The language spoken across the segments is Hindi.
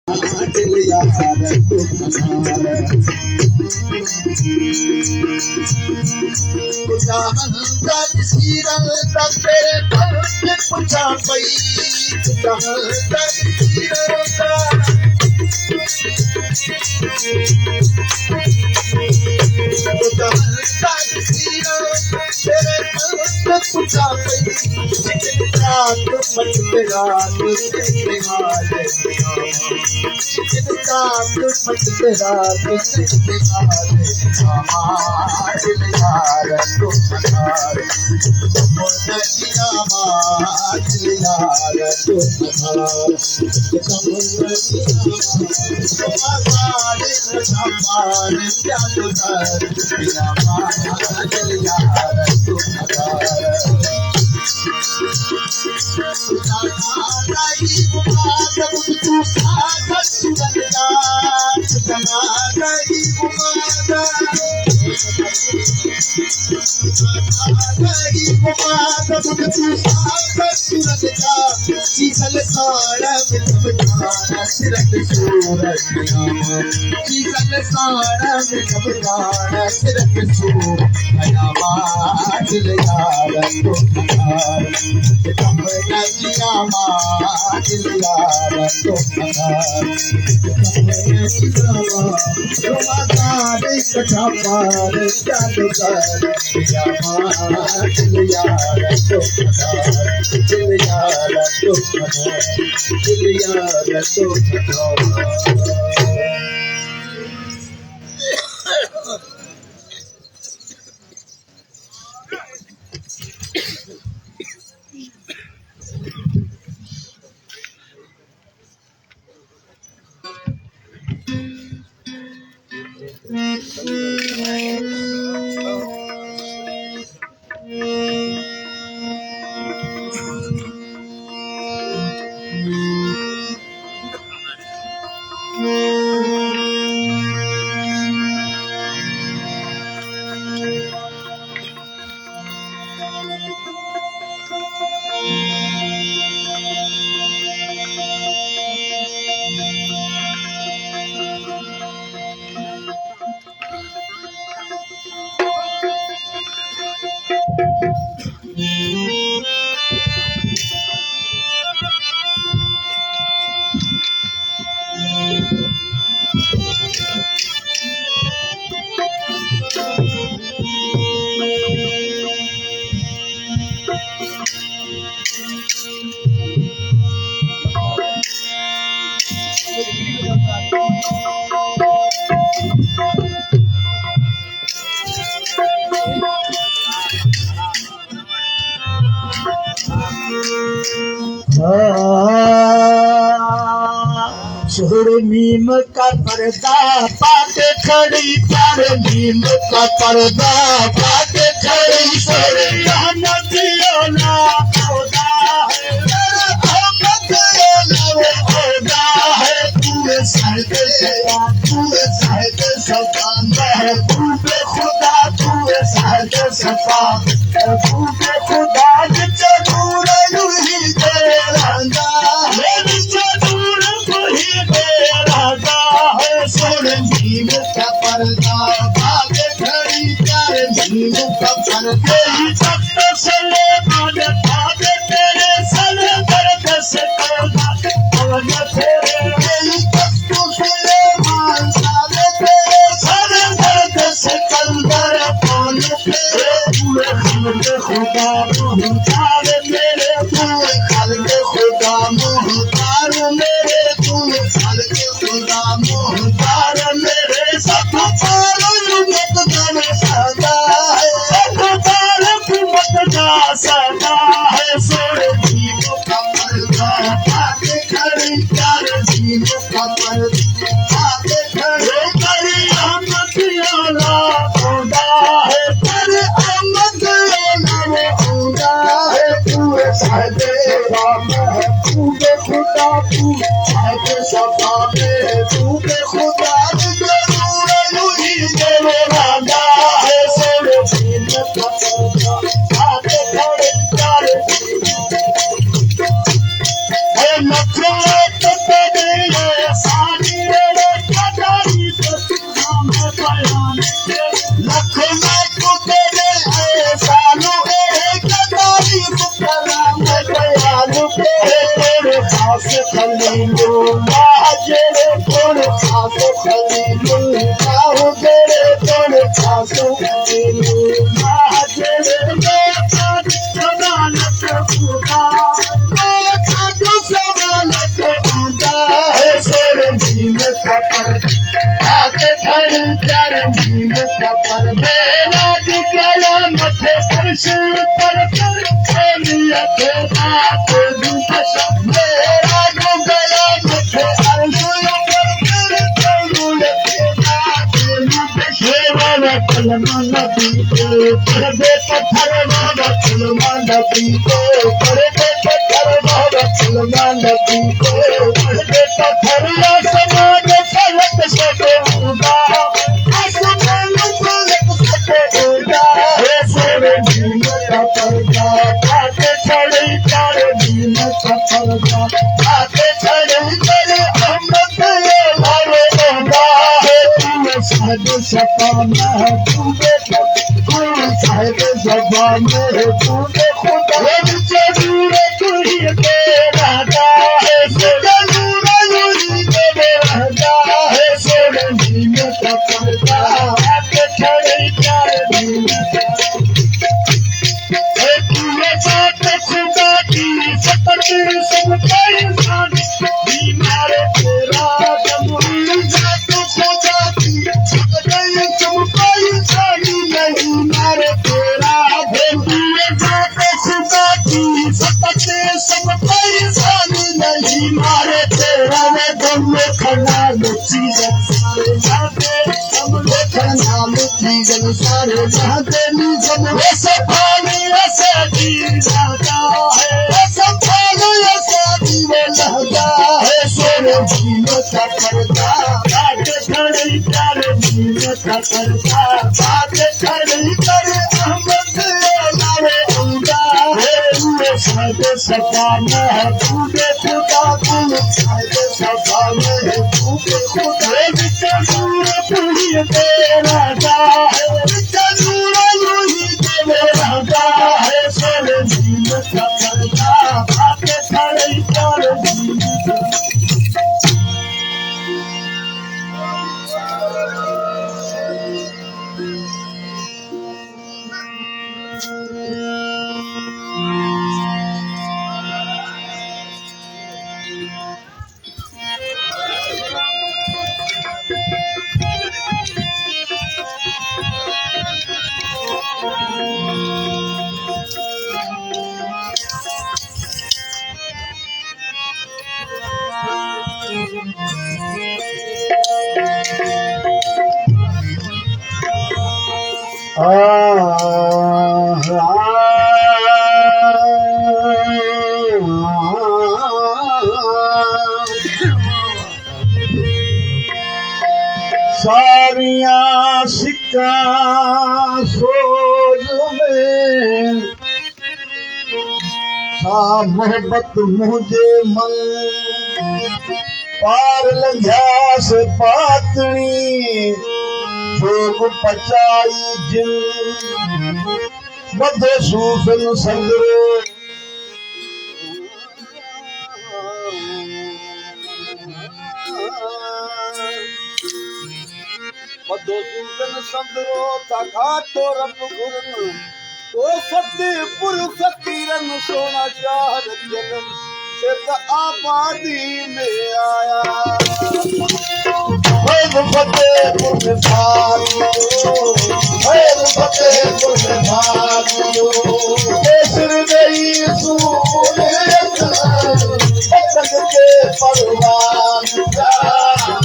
दिल यार पूछा पई नीम का पर्दा पाके खड़ी पर नीम का पर्दा पाके खड़ी पर रहमत योला खुदा है रहमत योला खुदा है तू साहिब सफांदा तू खुदा तू साहिब सफा तू खुदा जरूर ही तेरा नीम का पर्दा बागे खड़ी कर नीम का पर्दा सख्त सले माने बागे तेरे सले दर्द से कोना और तेरे सख्त सले मान साले तेरे सले दर्द से कंदर पान तेरे पूरे खल्क खुदा मुहतार मेरे पूरे खल्क खुदा मुहतार मेरे पूरे खल्क खुदा मुहतार सदा है सोरे नीम का पर्दा पाके खड़ी कर नीम का पर्दा पाके खड़े करी अहमद योला खुदा है पर अहमद योला खुदा है पूरे साहिबे महबूब खुदा तू साहिब सफा में तू खुदा जरूर ही देवे राजा है सोरे नीम का पर्दा Hey, जेड़े कोण खासो खलीलुल्लाह जेड़े कोण खासो खलीलुल्लाह जेड़े समानत खुदा खासो समानत खुदा है सोरे दीन का पर आके खड़ कर दीन का पर मेरा दिखला मथे फर्श पर नियत बात दुख मेरा गला मथे अर्श कलमा नबी को पर्दे पत्थर बाबा कलमा नबी को पर्दे पत्थर बाबा कलमा नबी को पर्दे पत्थर या समाज फलक सके उदा आसमान फलक सके उदा हे सोरे दीन का पर्दा आके खड़े कर दीन का पर्दा आके खड़े कर अहमद ये लावे उदा है तू साध सपाना साहिब जबान है तूने खुदा जरूर तू ही राजा है जरूर राजा है सोने दीन का पर्दा आके खड़े कर दीन तूने बात खुदा की सतर सब इंसान बीमार तेरा दम जात खुदा की सतर सब इंसान नहीं मारे तेरा भेंडिए जाते खुदा की सपते सब परेशानी नहीं मारे तेरा वे दम में खड़ा लुची सारे जाते हम खड़ा लुची सारे जाते निजम ऐसे पानी ऐसे दी जाता है ऐसे पानी ऐसे दी लहदा है सोने जीव का पर्दा आके खड़े कर जीव का पर्दा आके खड़े कर अहमद लावे उदा है सादे सफा में तूने खुदा तुम सादे सफा में तूने खुदा जरूर पूरी तेरा राजा है जरूर ही तेरा राजा है सोने जीव का पर्दा आके खड़े कर जीव सारियां सिक्का सोज में सा मोहब्बत मुझे मन पार लंघ्या से पातनी जोग पचाई जिन मधे सूफन संगरो मधो सूफन संगरो तथा तो रब गुरन ओ फतेहपुर फकीरन सोना शहर जलन से आबादी में आया फतेहपुर में भागियो फतेहपुर में भागियो केसर गई सूने पतंग के परवान का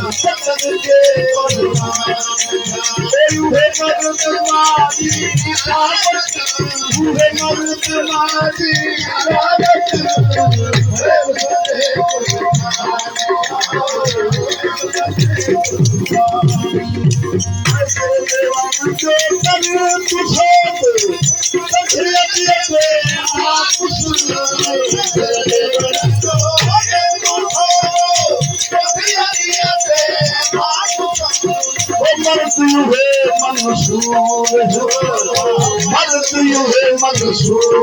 पतंग के परवान उहे मर्द मारी इलावत उहे मर्द मारी इलावत मंसूर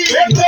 Thank you.